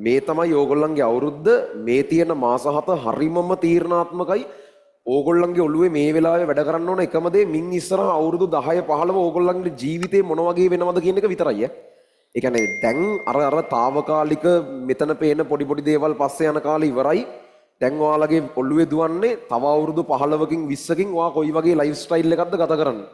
මේ තමයි ඕගොල්ලන්ගේ අවුරුද්ද මේ තියෙන මාස 7 හරිමම තීරණාත්මකයි. ඕගොල්ලන්ගේ ඔළුවේ මේ වෙලාවේ වැඩ කරන්න ඕන එකම දේ මින් ඉස්සරහ අවුරුදු 10 15 ඕගොල්ලන්ගේ ජීවිතේ මොන වගේ වෙනවද කියන එක විතරයි. ඒ කියන්නේ දැන් අර తాවකාලික මෙතන පේන පොඩි පොඩි දේවල් පස්සේ යන කාලේ ඉවරයි. දැන් ඔයාලගේ ඔළුවේ දුවන්නේ තව අවුරුදු 15කින් 20කින් ඔයා කොයි වගේ ලයිෆ් ස්ටයිල් එකක්ද ගත කරන්නේ.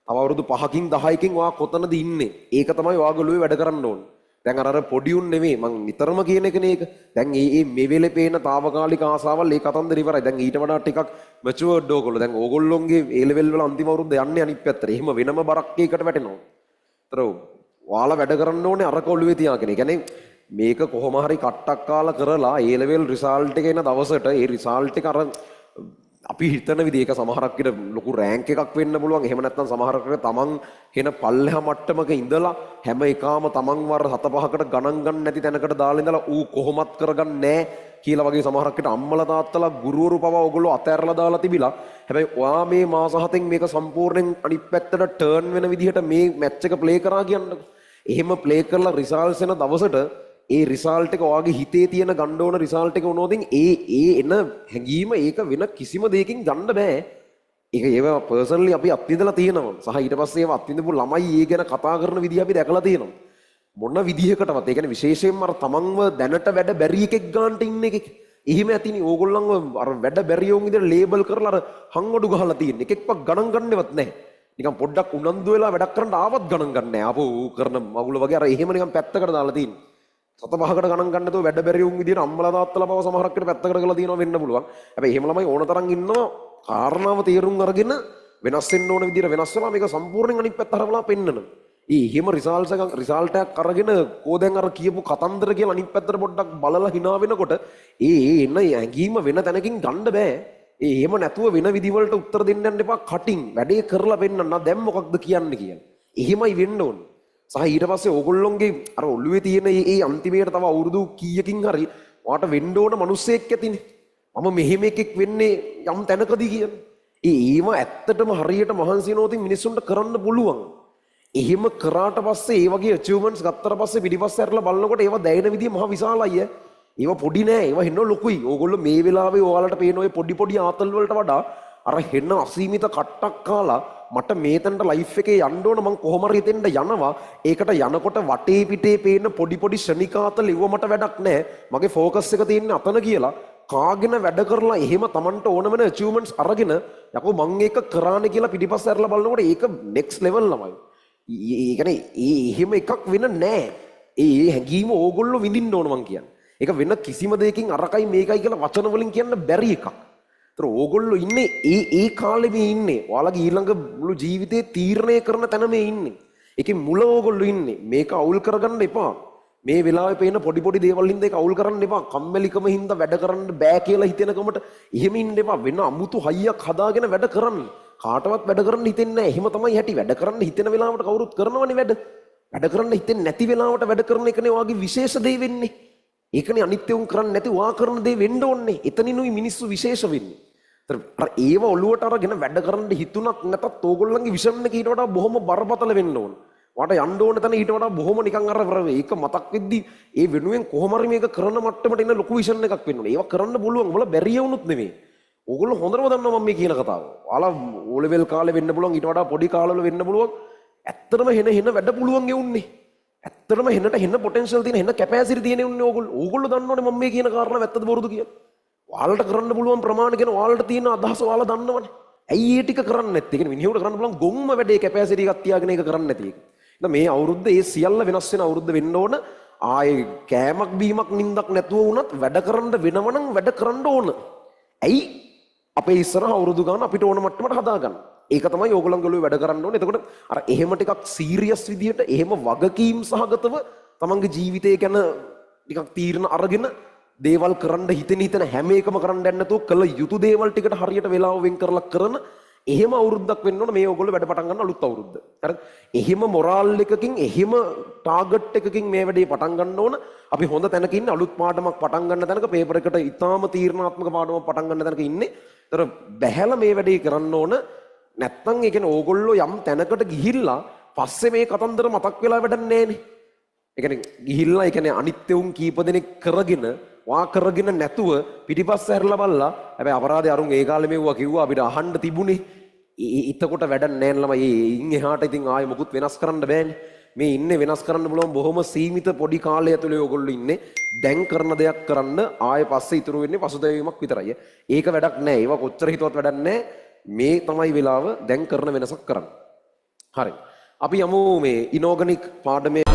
තව අවුරුදු 5කින් 10කින් ඔයා කොතනද ඉන්නේ. ඒක තමයි ඔයාගේ ඔළුවේ වැඩ කරන්න ඕන. දැන් අර පොඩි උන් නෙමෙයි මං නිතරම කියන එකනේ ඒක. දැන් මේ වෙලේ පේන తాවකාලික ආසාවල් ඒ කතන්දර ඉවරයි. දැන් ඊට වඩා ටිකක් මැචුවර්ඩ් ඕගොල්ලෝ. දැන් ඕගොල්ලෝගේ ඒ ලෙවල් වල අන්තිම අවුරුද්ද යන්නේ අනිත් පැත්තට. එහෙම වෙනම බරක් එකකට වැටෙනවා. ඒතර ඔයාලා වැඩ කරන්න ඕනේ අර කොළුවේ තියාගෙන. ඒ කියන්නේ මේක කොහොම හරි කට්ටක් කාලා කරලා ඒ ලෙවල් රිසල්ට් එක එන දවසට ඒ රිසල්ට් එක අර අපි හිතන විදිහ ඒක සමහරක් විට ලොකු රෑන්ක් එකක් වෙන්න පුළුවන්. එහෙම නැත්නම් සමහරක් විට තමන් එන පල්ලෙහා මට්ටමක ඉඳලා හැම එකාම තමන් වර 7-5කට ගණන් ගන්න නැති තැනකට දාලා ඉඳලා ඌ කොහොමත් කරගන්නේ නැහැ කියලා වගේ සමහරක් විට අම්මලා තාත්තලා ගුරුවරු පවා ඔයගොල්ලෝ අතෑරලා දාලා තිබිලා. හැබැයි ඔයා මේ මාස 7න් මේක සම්පූර්ණයෙන් අනිත් පැත්තට ටර්න් වෙන විදිහට මේ මැච් එක ප්ලේ කරා කියන්නකො. එහෙම ප්ලේ කරලා රිසල්ට්ස් එන දවසට ඒ රිසල්ට් එක ඔයාගේ හිතේ තියෙන ගන්න ඕන රිසල්ට් එක වුණොතින් ඒ එන හැඟීම ඒක වෙන කිසිම දෙයකින් ගන්න බෑ. ඒක ඒව පර්සනලි අපි අත්විඳලා තියෙනවා. සහ ඊට පස්සේ ඒව අත්විඳපු ළමයි ඒ ගැන කතා කරන විදිහ අපි දැකලා තියෙනවා. මොන විදිහකටවත් ඒ කියන්නේ විශේෂයෙන්ම අර තමන්ව දැනට වැඩ බැරි එකෙක් ගන්නට ඉන්න එකෙක්. එහෙම ඇතිනේ ඕගොල්ලන්ව අර වැඩ බැරි යෝන් විදිහට ලේබල් කරලා අර හංගඩු ගහලා තියෙන එකෙක්වත් ගණන් ගන්නවත් නැහැ. නිකන් පොඩ්ඩක් උනන්දු වෙලා වැඩක් කරන්න ආවත් ගණන් ගන්න නැහැ. ආපහු කරන මගුල වගේ අර එහෙම නිකන් පැත්තකට දාලා තියෙන්නේ. 7-5කට ගණන් ගන්න නැතුව වැඩ බැරි වුන් විදිහට අම්මලා තාත්තලා පව සමහරක් විට පැත්තකට කරලා තියෙනවා වෙන්න පුළුවන්. හැබැයි එහෙම ළමයි ඕන තරම් ඉන්නවා කාරණාව තේරුම් අරගෙන වෙනස් වෙන්න ඕන විදිහට වෙනස් වෙලා මේක සම්පූර්ණයෙන් අනිත් පැත්ත හරවලා පෙන්නන. එහෙම රිසල්ට් එකක් අරගෙන කෝ දැන් අර කියපු කතන්දර කියලා අනිත් පැත්තට පොඩ්ඩක් බලලා hina වෙනකොට එන ඇඟීම වෙන තැනකින් ගන්න බෑ. එහෙම නැතුව වෙන විදි වලට උත්තර දෙන්න යන්න එපා. කටින් වැඩේ කරලා පෙන්නන්න දැන් මොකක්ද කියන්නේ කියලා. එහෙමයි වෙන්න ඕන. සහ ඊට පස්සේ ඕගොල්ලොන්ගේ අර ඔළුවේ තියෙන ඒ අන්තිමේට තව අවුරුදු කීයකින් හරි ඔයාට වෙන්න ඕන මිනිස්සෙක් ඇතිනේ. මම මෙහෙම එකෙක් වෙන්නේ යම් තැනකදී කියන. ඒව ඇත්තටම හරියට මහන්සි වෙනොතින් මිනිස්සුන්ට කරන්න පුළුවන්. එහෙම කරාට පස්සේ ඒ වගේ අචීව්මන්ට්ස් ගත්තට පස්සේ පිටිපස්සේ ඇරලා බලනකොට ඒව දැනෙන විදිය මහ විශාලයි. ඒව පොඩි නෑ. ඒව හෙන්න ලොකුයි. ඕගොල්ලෝ මේ වෙලාවේ ඔයාලට පේන ඔය පොඩි ආතල් වලට වඩා අර හෙන්න අසීමිත කට්ටක් කාලා මට මේතනට ලයිෆ් එකේ යන්න ඕන මං කොහොම හරි හිතෙන්ද යනවා. ඒකට යනකොට වටේ පිටේ පේන පොඩි ශනිකාතල ඉව මට වැඩක් නැහැ. මගේ ફોකස් එක තියෙන්නේ අතන කියලා කාගෙන වැඩ කරලා එහෙම Tamanට ඕන වෙන achievements අරගෙන යකෝ මං ඒක කරානේ කියලා පිටිපස්ස ඇරලා බලනකොට ඒක next level ළමයි. ඒ කියන්නේ එහෙම එකක් වෙන නැහැ. ඒ හැඟීම ඕගොල්ලෝ විඳින්න ඕන මං කියන්නේ. ඒක වෙන කිසිම දෙයකින් අරකයි මේකයි කියලා වචන වලින් කියන්න බැරි එකක්. ඕගොල්ලෝ ඉන්නේ ඒ කාලේ මේ ඉන්නේ. ඔයාලගේ ඊළඟ මුළු ජීවිතේ තීරණය කරන තැන මේ ඉන්නේ. ඒකේ මුල ඕගොල්ලෝ ඉන්නේ. මේක අවුල් කරගන්න එපා. මේ වෙලාවේ පේන පොඩි දේවල් හින්දා ඒක අවුල් කරන්න එපා. කම්මැලිකම හින්දා වැඩ කරන්න බෑ කියලා හිතෙනකමට එහෙම ඉන්න එපා. වෙන අමුතු හයියක් හදාගෙන වැඩ කරන්න. කාටවත් වැඩ කරන්න හිතෙන්නේ නැහැ. එහෙම තමයි හැටි. වැඩ කරන්න හිතෙන වෙලාවට කවුරුත් කරනවනේ වැඩ. වැඩ කරන්න හිතෙන්නේ නැති වෙලාවට වැඩ කරන එකනේ ඔයාගේ විශේෂ දේ වෙන්නේ. ඒකනේ අනිත්‍ය උන් කරන්නේ නැති වා කරන දේ වෙන්න ඕනේ. එතනිනුයි මිනිස්සු විශේෂ වෙන්නේ. අර ඒව ඔළුවට අරගෙන වැඩ කරන්න හිතුණත් නැතත් ඕගොල්ලන්ගේ විෂන් එක ඊට වඩා බොහොම බරපතල වෙන්න ඕන. වාට යන්න ඕන තැන ඊට වඩා බොහොම නිකන් අර ඒක මතක් වෙද්දි ඒ වෙනුවෙන් කොහොම හරි මේක කරන මට්ටමට එන ලොකු විෂන් එකක් වෙන්න ඕනේ. ඒව කරන්න පුළුවන්. උඹලා බැරිය වුණොත් නෙමෙයි. ඕගොල්ලෝ හොඳටම දන්නවා මම මේ කියන කතාව. ඔයාලා ඕ ලෙවල් කාලේ වෙන්න පුළුවන් ඊට වඩා පොඩි කාලවල වෙන්න පුළුවන්. ඇත්තටම හෙන වැඩ පුළුවන් ගෙවුන්නේ. ඇත්තටම හෙන්න පොටෙන්ෂල් තියෙන හෙන්න කැපැසිටි තියෙන උන්නේ ඕගොල්ලෝ. ඕගොල්ලෝ දන්නවනේ මම මේ කියන කාරණා ඇත්තද බොරුද කියලා. ඔයාලට කරන්න පුළුවන් ප්‍රමාණය ගැන ඔයාලට තියෙන අදහස ඔයාලා දන්නවනේ. ඇයි ඒ ටික කරන්නේ නැත්තේ? කියන්නේ මිනිහෙකුට කරන්න පුළුවන් ගොම්ම වැඩේ කැපැසිටි එකක් තියාගෙන ඒක කරන්නේ නැති එක. දැන් මේ අවුරුද්ද ඒ සියල්ල වෙනස් වෙන අවුරුද්ද වෙන්න ඕන. ආයේ කෑමක් බීමක් නිින්දක් නැතුව වුණත් වැඩ කරන්න වෙනවනම් වැඩ කරන්න ඕන. ඇයි? අපේ ඉස්සරහ අවුරුදු ගන්න අපිට ඕන මට්ටමට හදාගන්න. ඒක තමයි ඕගොල්ලන්ගේ ඔළුවේ වැඩ කරන්න ඕනේ. එතකොට අර එහෙම ටිකක් සීරියස් විදියට එහෙම වගකීම් සහගතව තමන්ගේ ජීවිතය ගැන ටිකක් තීරණ අරගෙන දේවල් කරන්න හිතෙන හැම එකම කරන්න යන්න නැතුව කළ යුතු දේවල් ටිකට හරියට වෙලාව වෙන් කරලා කරන එහෙම අවුරුද්දක් වෙන්න ඕන මේ ඕගොල්ලෝ වැඩ පටන් ගන්න අලුත් අවුරුද්ද. හරිද? එහෙම මොරාල් එකකින් එහෙම ටාගට් එකකින් මේ වැඩේ පටන් ගන්න ඕන. අපි හොඳ තැනක ඉන්නේ අලුත් පාඩමක් පටන් ගන්න තැනක පේපර් එකට ඉතාම තීරණාත්මක පාඩමක් පටන් ගන්න තැනක ඉන්නේ. ඒතර බැහැලා මේ වැඩේ කරන්න ඕන. නැත්තම් ඒ කියන්නේ ඕගොල්ලෝ යම් තැනකට ගිහිල්ලා පස්සේ මේ කතන්දර මතක් වෙලා වැඩක් නැහැනේ. ඒ කියන්නේ ගිහිල්ලා ඒ කියන්නේ අනිත් උන් කීප දෙනෙක් කරගෙන වා කරගෙන නැතුව පිටිපස්ස හැරලා බලලා හැබැයි අපරාධය අරුන් ඒ කාලේ මෙව්වා කිව්වා අපිට අහන්න තිබුණේ එතකොට වැඩක් නැහැ ළමයි ඉන් එහාට ඉතින් ආයෙ මොකුත් වෙනස් කරන්න බෑනේ මේ ඉන්නේ වෙනස් කරන්න පුළුවන් බොහොම සීමිත පොඩි කාලය ඇතුලේ ඕගොල්ලෝ ඉන්නේ දැන් කරන දෙයක් කරන්න ආයෙ පස්සේ ඉතුරු වෙන්නේ පසුතැවීමක් විතරයි ඒක වැඩක් නැහැ ඒවා කොච්චර හිතුවත් වැඩක් නැහැ මේ තමයි වෙලාව දැන් කරන වෙනසක් කරන්න හරි අපි යමු මේ ඉනෝගනික් පාඩමේ